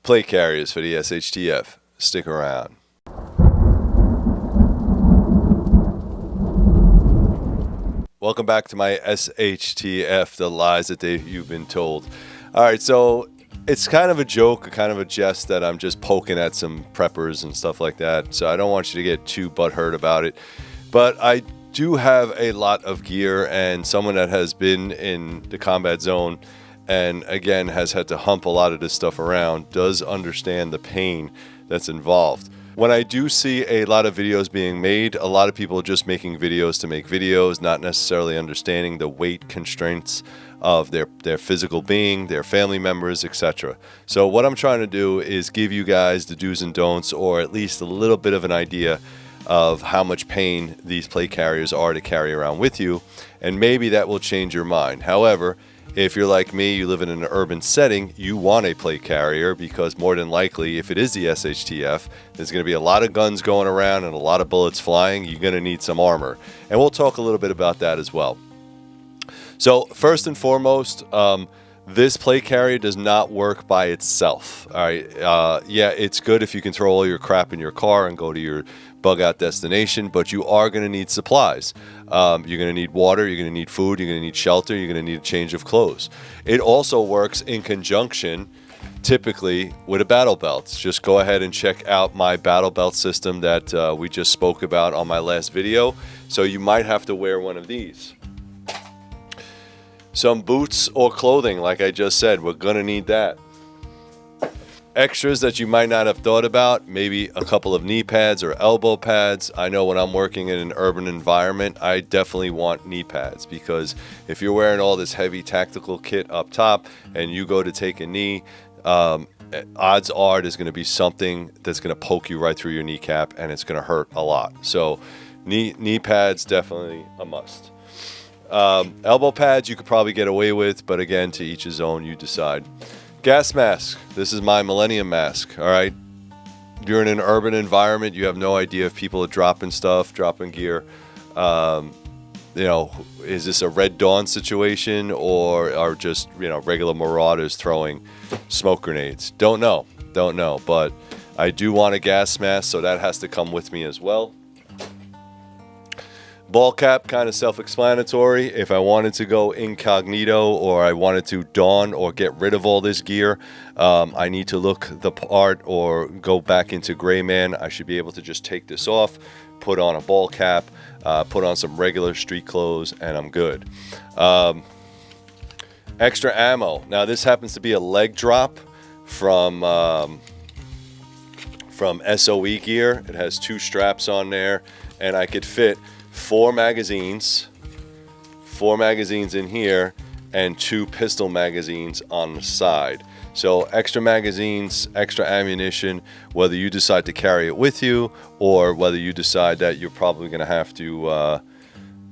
plate carriers for the SHTF. Stick around. Welcome back to my SHTF, the lies that you've been told. All right, so it's kind of a joke, kind of a jest that I'm just poking at some preppers and stuff like that. So I don't want you to get too butthurt about it. But I do have a lot of gear, and someone that has been in the combat zone and again has had to hump a lot of this stuff around does understand the pain that's involved. When I do see a lot of videos being made, a lot of people are just making videos to make videos, not necessarily understanding the weight constraints of their physical being, their family members, etc. So what I'm trying to do is give you guys the do's and don'ts, or at least a little bit of an idea of how much pain these plate carriers are to carry around with you, and maybe that will change your mind. However, if you're like me, you live in an urban setting, you want a plate carrier because more than likely, if it is the SHTF, there's going to be a lot of guns going around and a lot of bullets flying. You're going to need some armor. And we'll talk a little bit about that as well. So first and foremost, this plate carrier does not work by itself. All right. Yeah, it's good if you can throw all your crap in your car and go to your bug out destination, but you are going to need supplies. You're going to need water, you're going to need food, you're going to need shelter, you're going to need a change of clothes. It also works in conjunction typically with a battle belt. Just go ahead and check out my battle belt system that we just spoke about on my last video. So you might have to wear one of these. Some boots or clothing, like I just said, we're going to need that. Extras that you might not have thought about, maybe a couple of knee pads or elbow pads. I know when I'm working in an urban environment, I definitely want knee pads, because if you're wearing all this heavy tactical kit up top and you go to take a knee, odds are there's going to be something that's going to poke you right through your kneecap and it's going to hurt a lot. So knee pads, definitely a must. Elbow pads you could probably get away with, but again, to each his own, you decide. Gas mask. This is my Millennium mask. All right. If you're in an urban environment, you have no idea if people are dropping stuff, dropping gear. Is this a Red Dawn situation or are just, regular marauders throwing smoke grenades? Don't know. But I do want a gas mask, so that has to come with me as well. Ball cap, kind of self-explanatory. If I wanted to go incognito or I wanted to don or get rid of all this gear, I need to look the part or go back into gray man. I should be able to just take this off, put on a ball cap, put on some regular street clothes, and I'm good. Extra ammo. Now this happens to be a leg drop from SOE gear. It has 2 straps on there, and I could fit 4 magazines in here and 2 pistol magazines on the side. So extra magazines, extra ammunition, whether you decide to carry it with you or whether you decide that you're probably going to have to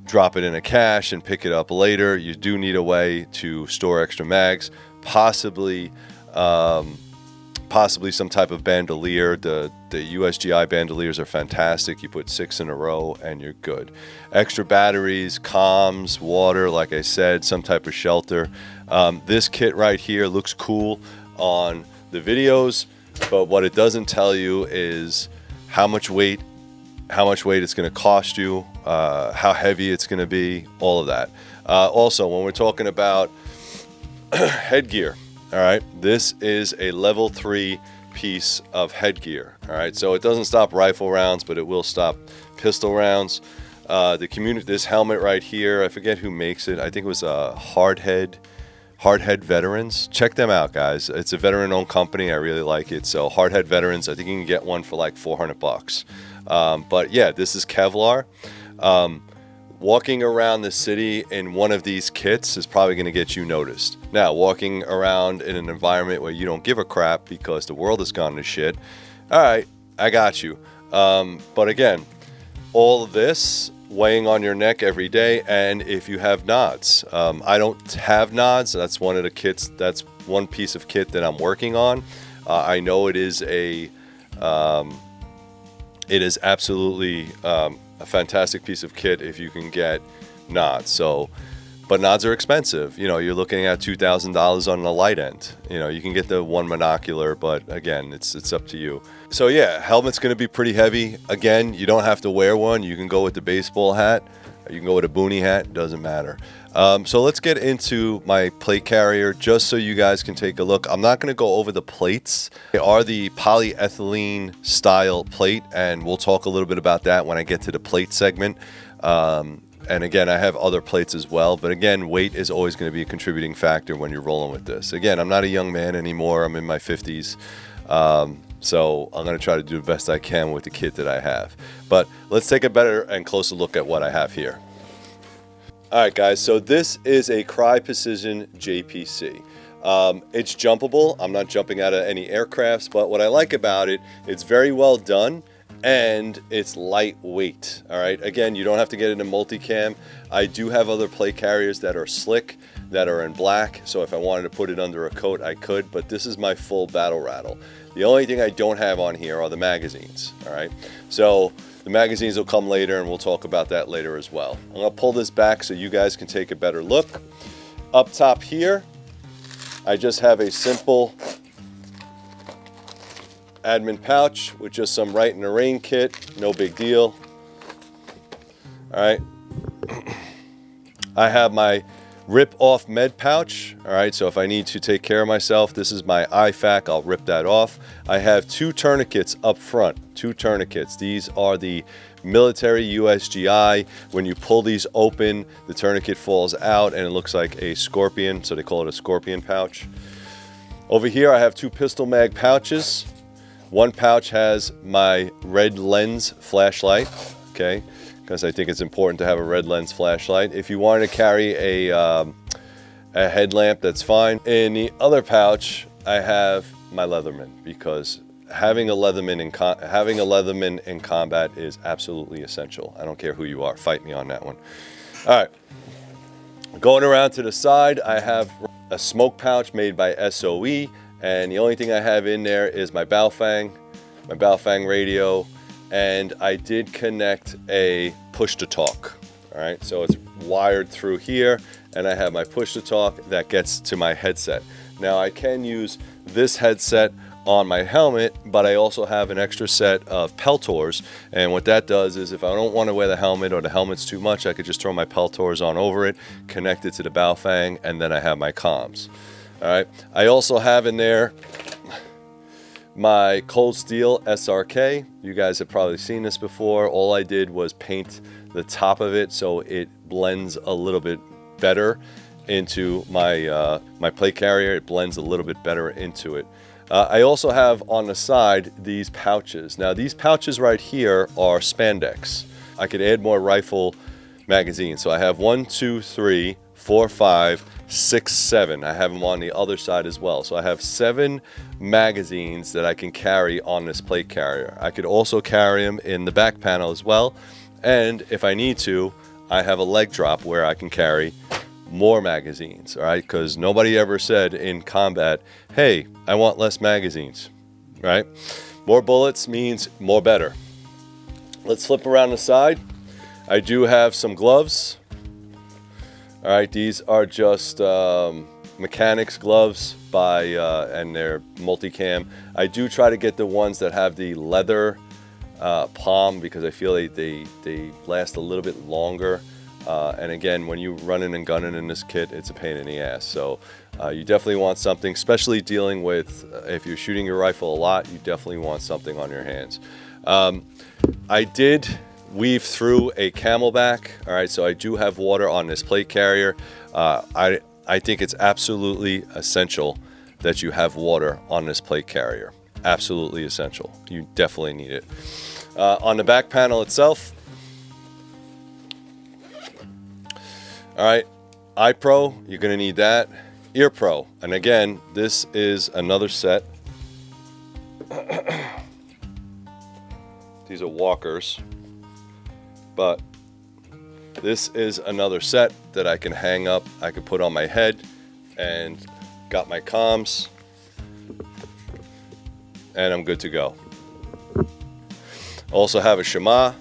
drop it in a cache and pick it up later, you do need a way to store extra mags, possibly some type of bandolier. The USGI bandoliers are fantastic. You put 6 in a row and you're good. Extra batteries, comms, water, like I said, some type of shelter. This kit right here looks cool on the videos, but what it doesn't tell you is how much weight it's going to cost you, how heavy it's going to be, all of that. Also, when we're talking about headgear, all right, this is a level 3 piece of headgear. All right, so it doesn't stop rifle rounds, but it will stop pistol rounds. This helmet right here, I forget who makes it. I think it was Hardhead Veterans. Check them out, guys. It's a veteran-owned company. I really like it. So Hardhead Veterans, I think you can get one for like $400. But yeah, this is Kevlar. Walking around the city in one of these kits is probably going to get you noticed. Now, walking around in an environment where you don't give a crap because the world has gone to shit, all right, I got you. But again, all of this weighing on your neck every day, and if you have nods. I don't have nods. That's one of the kits. That's one piece of kit that I'm working on. I know it is absolutely a fantastic piece of kit if you can get nods. So But nods are expensive. You know, you're looking at $2,000 on the light end. You know, you can get the one monocular, but again, it's up to you. So yeah, helmet's going to be pretty heavy. Again, you don't have to wear one. You can go with the baseball hat. You can go with a boonie hat. Doesn't matter. So let's get into my plate carrier just so you guys can take a look. I'm not going to go over the plates. They are the polyethylene style plate, and we'll talk a little bit about that when I get to the plate segment. And again, I have other plates as well. But again, weight is always going to be a contributing factor when you're rolling with this. Again, I'm not a young man anymore. I'm in my 50s. So I'm going to try to do the best I can with the kit that I have. But let's take a better and closer look at what I have here. All right, guys. So this is a Cry Precision JPC. It's jumpable. I'm not jumping out of any aircrafts. But what I like about it, it's very well done. And it's lightweight. All right, again, you don't have to get into multicam. I do have other plate carriers that are slick, that are in black, so if I wanted to put it under a coat I could, but this is my full battle rattle. The only thing I don't have on here are the magazines. All right, so the magazines will come later and we'll talk about that later as well. I'm gonna pull this back so you guys can take a better look. Up top here, I just have a simple admin pouch with just some Right in the Rain kit, no big deal. All right, I have my rip off med pouch. All right, so if I need to take care of myself, this is my IFAC, I'll rip that off. I have 2 tourniquets up front, 2 tourniquets. These are the military USGI. When you pull these open, the tourniquet falls out and it looks like a scorpion, so they call it a scorpion pouch. Over here I have 2 pistol mag pouches. One pouch has my red lens flashlight, okay, because I think it's important to have a red lens flashlight. If you wanted to carry a headlamp, that's fine. In the other pouch, I have my Leatherman, because having a Leatherman in combat is absolutely essential. I don't care who you are, fight me on that one. All right, going around to the side, I have a smoke pouch made by SOE. And the only thing I have in there is my Baofeng radio, and I did connect a push-to-talk. All right, so it's wired through here, and I have my push-to-talk that gets to my headset. Now I can use this headset on my helmet, but I also have an extra set of Peltors, and what that does is if I don't want to wear the helmet or the helmet's too much, I could just throw my Peltors on over it, connect it to the Baofeng, and then I have my comms. All right, I also have in there my Cold Steel SRK. You guys have probably seen this before. All I did was paint the top of it so it blends a little bit better into my my plate carrier. It blends a little bit better into it. I also have on the side these pouches. Now these pouches right here are spandex. I could add more rifle magazines. So I have 1, 2, 3, 4, 5, 6, 7. I have them on the other side as well. So I have 7 magazines that I can carry on this plate carrier. I could also carry them in the back panel as well. And if I need to, I have a leg drop where I can carry more magazines, all right? Because nobody ever said in combat, hey, I want less magazines, right? More bullets means more better. Let's flip around the side. I do have some gloves. All right, these are just mechanics gloves and they're multicam. I do try to get the ones that have the leather palm because I feel they last a little bit longer. And again, when you running and gunning in this kit, it's a pain in the ass. So you definitely want something, especially dealing with, if you're shooting your rifle a lot, you definitely want something on your hands. I did weave through a Camelback. All right, so I do have water on this plate carrier. I think it's absolutely essential that you have water on this plate carrier. Absolutely essential. You definitely need it. On the back panel itself, all right, Eye Pro, you're gonna need that. Ear Pro, and again, this is another set. These are walkers. But this is another set that I can hang up, I can put on my head, and got my comms, and I'm good to go. Also have a Shema,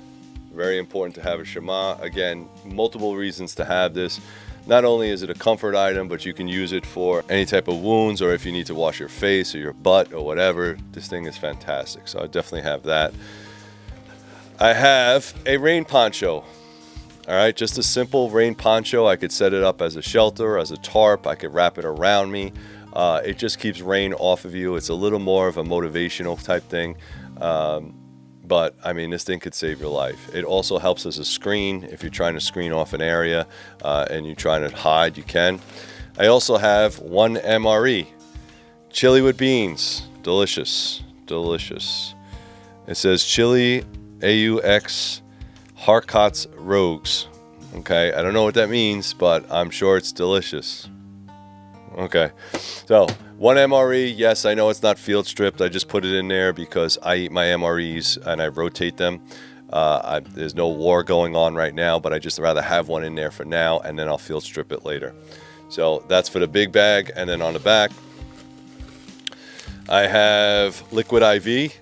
very important to have a Shema. Again, multiple reasons to have this. not only is it a comfort item, but you can use it for any type of wounds, or if you need to wash your face or your butt or whatever. This thing is fantastic. So I definitely have that. I have a rain poncho. All right, just a simple rain poncho. I could set it up as a shelter, as a tarp. I could wrap it around me. It just keeps rain off of you. It's a little more of a motivational type thing. But I mean, this thing could save your life. It also helps as a screen. If you're trying to screen off an area and you're trying to hide, you can. I also have one MRE, chili with beans. Delicious, delicious. It says chili AUX Harcott's Rogues. Okay, I don't know what that means, but I'm sure it's delicious. Okay, so one MRE, yes, I know it's not field stripped. I just put it in there because I eat my MREs and I rotate them. There's no war going on right now, but I just rather have one in there for now, and then I'll field strip it later. So that's for the big bag. And then on the back, I have Liquid IV.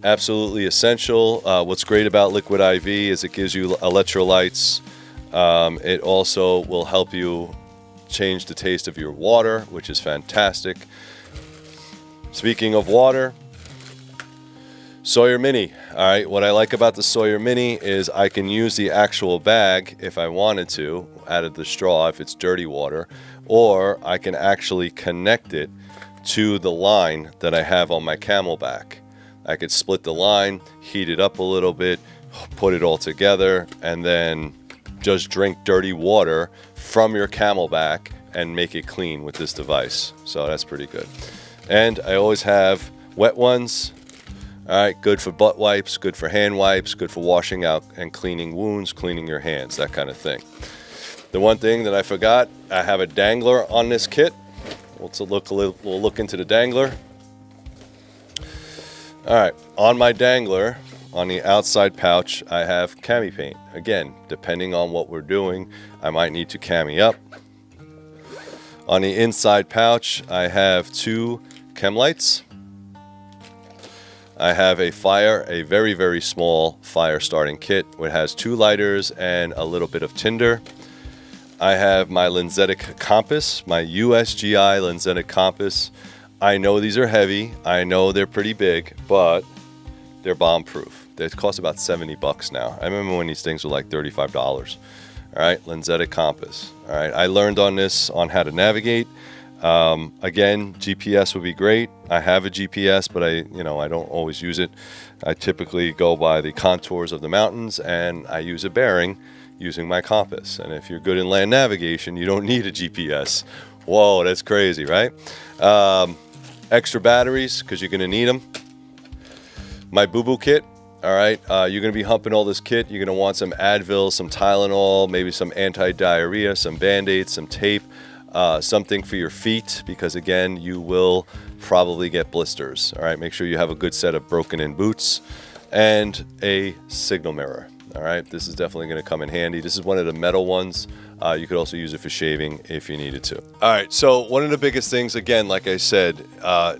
Absolutely essential. What's great about Liquid IV is it gives you electrolytes. It also will help you change the taste of your water, which is fantastic. Speaking of water, Sawyer Mini. All right, what I like about the Sawyer Mini is I can use the actual bag if I wanted to, out of the straw if it's dirty water, or I can actually connect it to the line that I have on my Camelback. I could split the line, heat it up a little bit, put it all together, and then just drink dirty water from your Camelback and make it clean with this device. So that's pretty good. And I always have wet ones. All right, good for butt wipes, good for hand wipes, good for washing out and cleaning wounds, cleaning your hands, that kind of thing. The one thing that I forgot, I have a dangler on this kit. We'll look into the dangler. All right, on my dangler, on the outside pouch, I have cami paint. Again, depending on what we're doing, I might need to cami up. On the inside pouch, I have 2 chem lights. I have a very, very small fire starting kit, which has 2 lighters and a little bit of tinder. I have my lensetic compass, my USGI lensetic compass. I know these are heavy. I know they're pretty big, but they're bomb proof. They cost about $70 now. I remember when these things were like $35. All right, lensetic compass. All right, I learned on this on how to navigate. Again, GPS would be great. I have a GPS, but I don't always use it. I typically go by the contours of the mountains, and I use a bearing using my compass. And if you're good in land navigation, you don't need a GPS. Whoa, that's crazy, right? Extra batteries, because you're going to need them. My boo-boo kit. All right, you're going to be humping all this kit. You're going to want some Advil, some Tylenol, maybe some anti-diarrhea, some Band-Aids, some tape, something for your feet, because again, you will probably get blisters. All right, make sure you have a good set of broken-in boots and a signal mirror. All right, this is definitely going to come in handy. This is one of the metal ones. You could also use it for shaving if you needed to. All right, so one of the biggest things, again, like I said,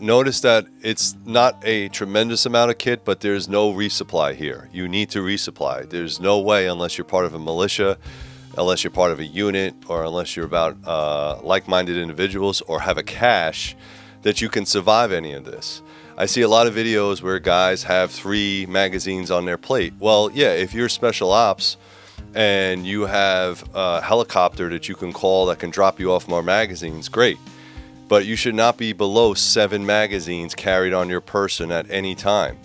notice that it's not a tremendous amount of kit, but there's no resupply here. You need to resupply. There's no way, unless you're part of a militia, unless you're part of a unit, or unless you're about like-minded individuals or have a cache, that you can survive any of this. I see a lot of videos where guys have 3 magazines on their plate. Well, yeah, if you're special ops and you have a helicopter that you can call that can drop you off more magazines, great. But you should not be below 7 magazines carried on your person at any time.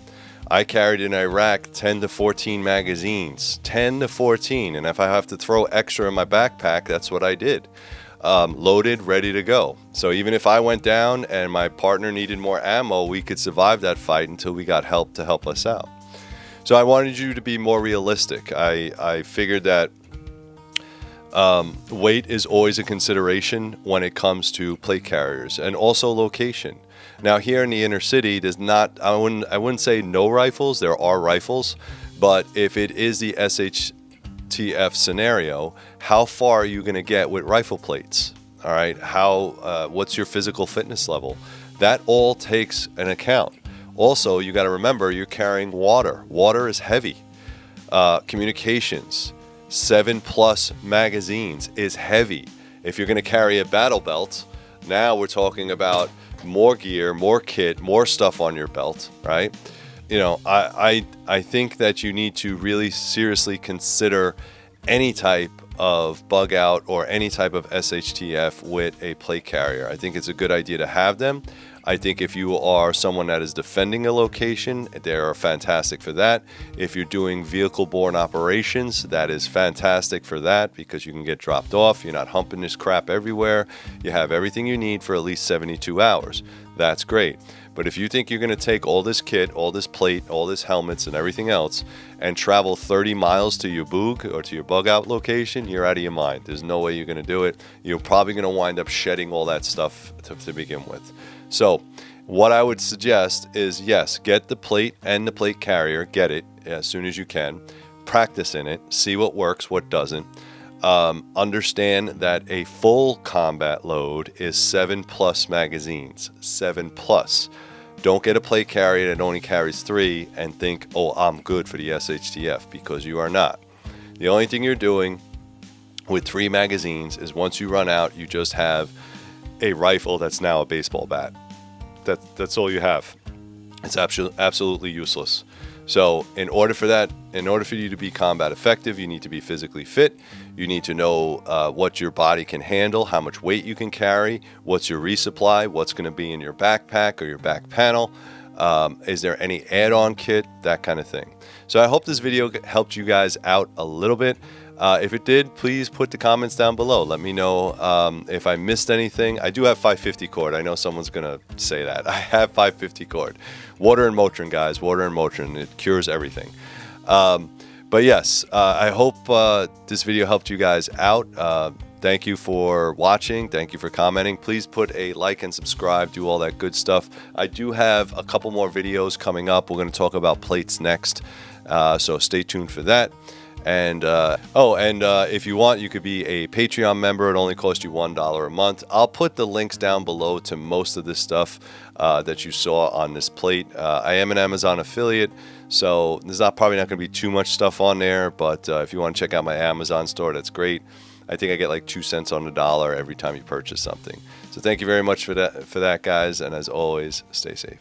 I carried in Iraq 10 to 14 magazines, 10 to 14. And if I have to throw extra in my backpack, that's what I did. Loaded, ready to go. So even if I went down and my partner needed more ammo, we could survive that fight until we got help to help us out. So I wanted you to be more realistic. I figured that weight is always a consideration when it comes to plate carriers, and also location. Now here in the inner city, there's not, I wouldn't say no rifles, there are rifles, but if it is the SHTF scenario, how far are you going to get with rifle plates? All right, what's your physical fitness level? That all takes an account. Also, you got to remember you're carrying water. Water is heavy. Communications, 7+ magazines is heavy. If you're going to carry a battle belt, now we're talking about more gear, more kit, more stuff on your belt, right? You know, I think that you need to really seriously consider any type of bug out or any type of SHTF with a plate carrier. I think it's a good idea to have them. I think if you are someone that is defending a location, they are fantastic for that. If you're doing vehicle-borne operations, that is fantastic for that because you can get dropped off. You're not humping this crap everywhere. You have everything you need for at least 72 hours. That's great. But if you think you're going to take all this kit, all this plate, all this helmets and everything else and travel 30 miles to your boog or to your bug out location, you're out of your mind. There's no way you're going to do it. You're probably going to wind up shedding all that stuff to begin with. So what I would suggest is, yes, get the plate and the plate carrier. Get it as soon as you can. Practice in it. See what works, what doesn't. Understand that a full combat load is 7+ magazines. 7+. Don't get a plate carrier that only carries 3 and think, oh, I'm good for the SHTF, because you are not. The only thing you're doing with 3 magazines is once you run out, you just have a rifle that's now a baseball bat. That's all you have. It's absolutely useless. So in order for you to be combat effective, you need to be physically fit. You need to know what your body can handle, how much weight you can carry, what's your resupply, what's going to be in your backpack or your back panel. Is there any add-on kit, that kind of thing. So I hope this video helped you guys out a little bit. If it did, please put the comments down below. Let me know if I missed anything. I do have 550 cord. I know someone's going to say that. I have 550 cord. Water and Motrin, guys. Water and Motrin. It cures everything. But yes, I hope this video helped you guys out. Thank you for watching. Thank you for commenting. Please put a like and subscribe. Do all that good stuff. I do have a couple more videos coming up. We're going to talk about plates next. So stay tuned for that. And if you want, you could be a Patreon member. It only costs you $1 a month. I'll put the links down below to most of this stuff that you saw on this plate. I am an Amazon affiliate, so there's probably not going to be too much stuff on there. But if you want to check out my Amazon store, that's great. I think I get like 2 cents on the dollar every time you purchase something. So thank you very much for that, guys. And as always, stay safe.